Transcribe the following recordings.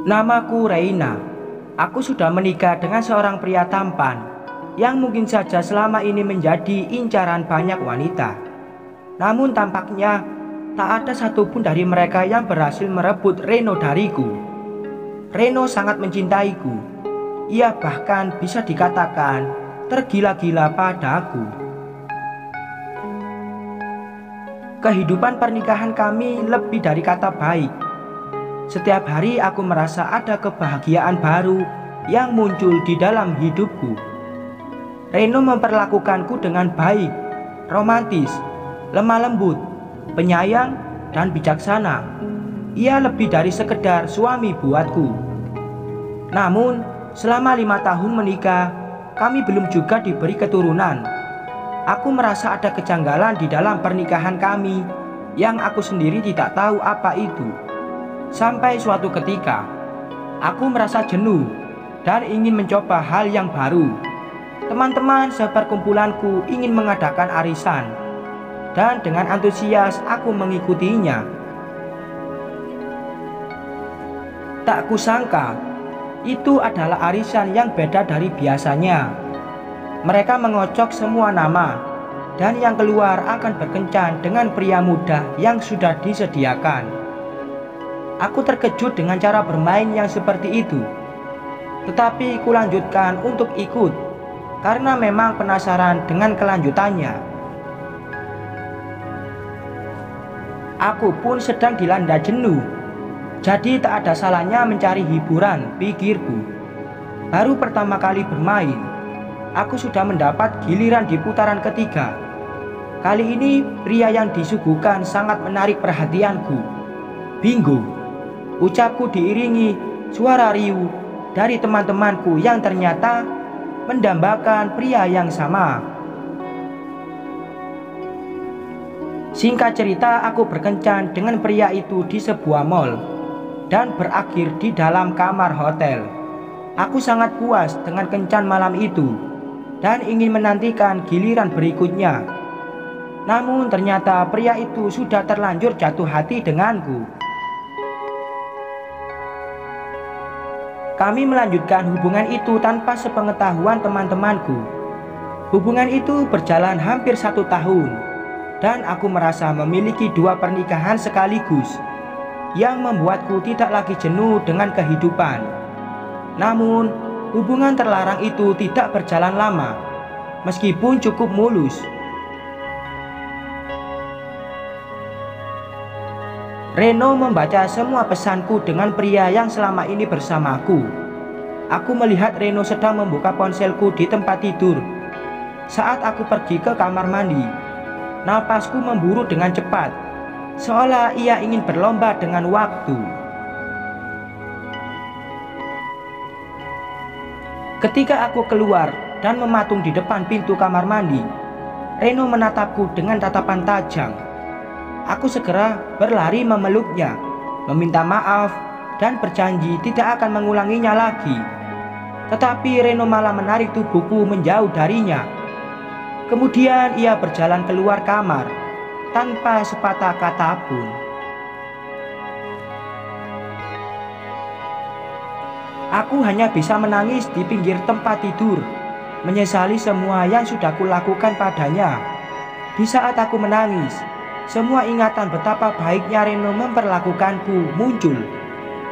Namaku Reina. Aku sudah menikah dengan seorang pria tampan yang mungkin saja selama ini menjadi incaran banyak wanita. Namun tampaknya tak ada satupun dari mereka yang berhasil merebut Reno dariku. Reno sangat mencintaiku. Ia bahkan bisa dikatakan tergila-gila padaku. Kehidupan pernikahan kami lebih dari kata baik. Setiap hari aku merasa ada kebahagiaan baru yang muncul di dalam hidupku. Reno memperlakukanku dengan baik, romantis, lemah lembut, penyayang, dan bijaksana. Ia lebih dari sekedar suami buatku. Namun, selama 5 tahun menikah, kami belum juga diberi keturunan. Aku merasa ada kejanggalan di dalam pernikahan kami yang aku sendiri tidak tahu apa itu. Sampai suatu ketika, aku merasa jenuh dan ingin mencoba hal yang baru. Teman-teman seperkumpulanku ingin mengadakan arisan, dan dengan antusias aku mengikutinya. Tak kusangka, itu adalah arisan yang beda dari biasanya. Mereka mengocok semua nama, dan yang keluar akan berkencan dengan pria muda yang sudah disediakan. Aku terkejut dengan cara bermain yang seperti itu, tetapi kulanjutkan untuk ikut karena memang penasaran dengan kelanjutannya. Aku pun sedang dilanda jenuh, jadi tak ada salahnya mencari hiburan, pikirku. Baru pertama kali bermain, aku sudah mendapat giliran di putaran ketiga. Kali ini pria yang disuguhkan sangat menarik perhatianku. Bingo, ucapku diiringi suara riuh dari teman-temanku yang ternyata mendambakan pria yang sama. Singkat cerita, aku berkencan dengan pria itu di sebuah mall dan berakhir di dalam kamar hotel. Aku sangat puas dengan kencan malam itu dan ingin menantikan giliran berikutnya. Namun ternyata pria itu sudah terlanjur jatuh hati denganku. Kami melanjutkan hubungan itu tanpa sepengetahuan teman-temanku. Hubungan itu berjalan hampir 1 tahun, dan aku merasa memiliki 2 pernikahan sekaligus, yang membuatku tidak lagi jenuh dengan kehidupan. Namun, hubungan terlarang itu tidak berjalan lama, meskipun cukup mulus. Reno membaca semua pesanku dengan pria yang selama ini bersamaku. Aku melihat Reno sedang membuka ponselku di tempat tidur. Saat aku pergi ke kamar mandi, napasku memburu dengan cepat, seolah ia ingin berlomba dengan waktu. Ketika aku keluar dan mematung di depan pintu kamar mandi, Reno menatapku dengan tatapan tajam. Aku segera berlari memeluknya, meminta maaf, dan berjanji tidak akan mengulanginya lagi. Tetapi Reno malah menarik tubuhku menjauh darinya. Kemudian ia berjalan keluar kamar tanpa sepatah kata pun. Aku hanya bisa menangis di pinggir tempat tidur, menyesali semua yang sudah kulakukan padanya. Di saat aku menangis, semua ingatan betapa baiknya Reno memperlakukanku muncul,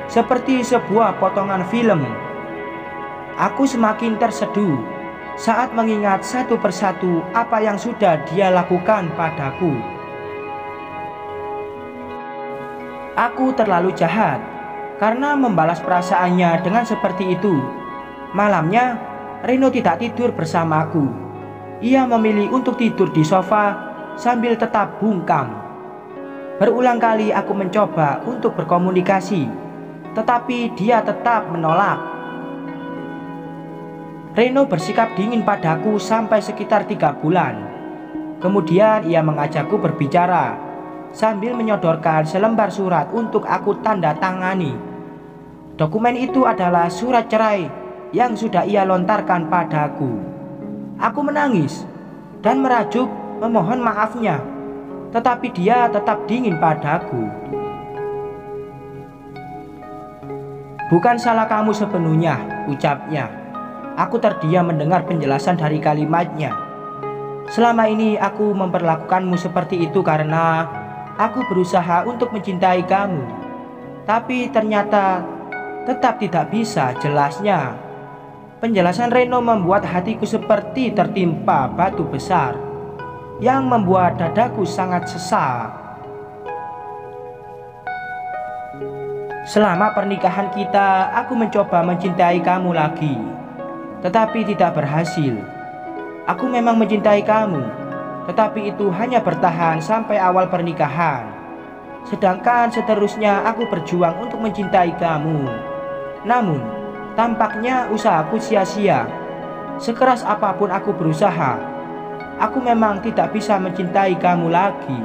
seperti sebuah potongan film. Aku semakin terseduh saat mengingat satu persatu apa yang sudah dia lakukan padaku. Aku terlalu jahat karena membalas perasaannya dengan seperti itu. Malamnya, Reno tidak tidur bersamaku. Ia memilih untuk tidur di sofa sambil tetap bungkam. Berulang kali aku mencoba untuk berkomunikasi, tetapi dia tetap menolak. Reno bersikap dingin padaku sampai sekitar 3 bulan. Kemudian ia mengajakku berbicara sambil menyodorkan selembar surat untuk aku tanda tangani. Dokumen itu adalah surat cerai yang sudah ia lontarkan padaku. Aku menangis dan merajuk memohon maafnya, tetapi dia tetap dingin padaku. Bukan salah kamu sepenuhnya, ucapnya. Aku terdiam mendengar penjelasan dari kalimatnya. Selama ini aku memperlakukanmu seperti itu karena aku berusaha untuk mencintai kamu. Tapi ternyata tetap tidak bisa, jelasnya. Penjelasan Reno membuat hatiku seperti tertimpa batu besar yang membuat dadaku sangat sesak. Selama pernikahan kita, aku mencoba mencintai kamu lagi, tetapi tidak berhasil. Aku memang mencintai kamu, tetapi itu hanya bertahan sampai awal pernikahan. Sedangkan seterusnya aku berjuang untuk mencintai kamu. Namun, tampaknya usahaku sia-sia. Sekeras apapun aku berusaha, aku memang tidak bisa mencintai kamu lagi.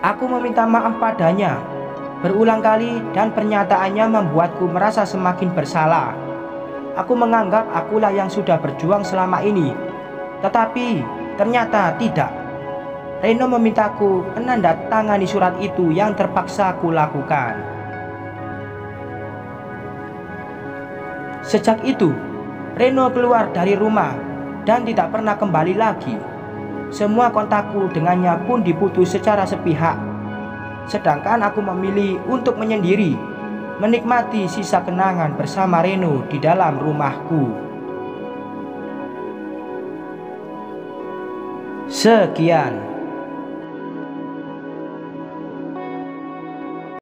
Aku meminta maaf padanya berulang kali dan pernyataannya membuatku merasa semakin bersalah. Aku menganggap akulah yang sudah berjuang selama ini, tetapi ternyata tidak. Reno memintaku menandatangani surat itu yang terpaksa aku lakukan. Sejak itu, Reno keluar dari rumah dan tidak pernah kembali lagi. Semua kontakku dengannya pun diputus secara sepihak. Sedangkan aku memilih untuk menyendiri, menikmati sisa kenangan bersama Reno di dalam rumahku. Sekian.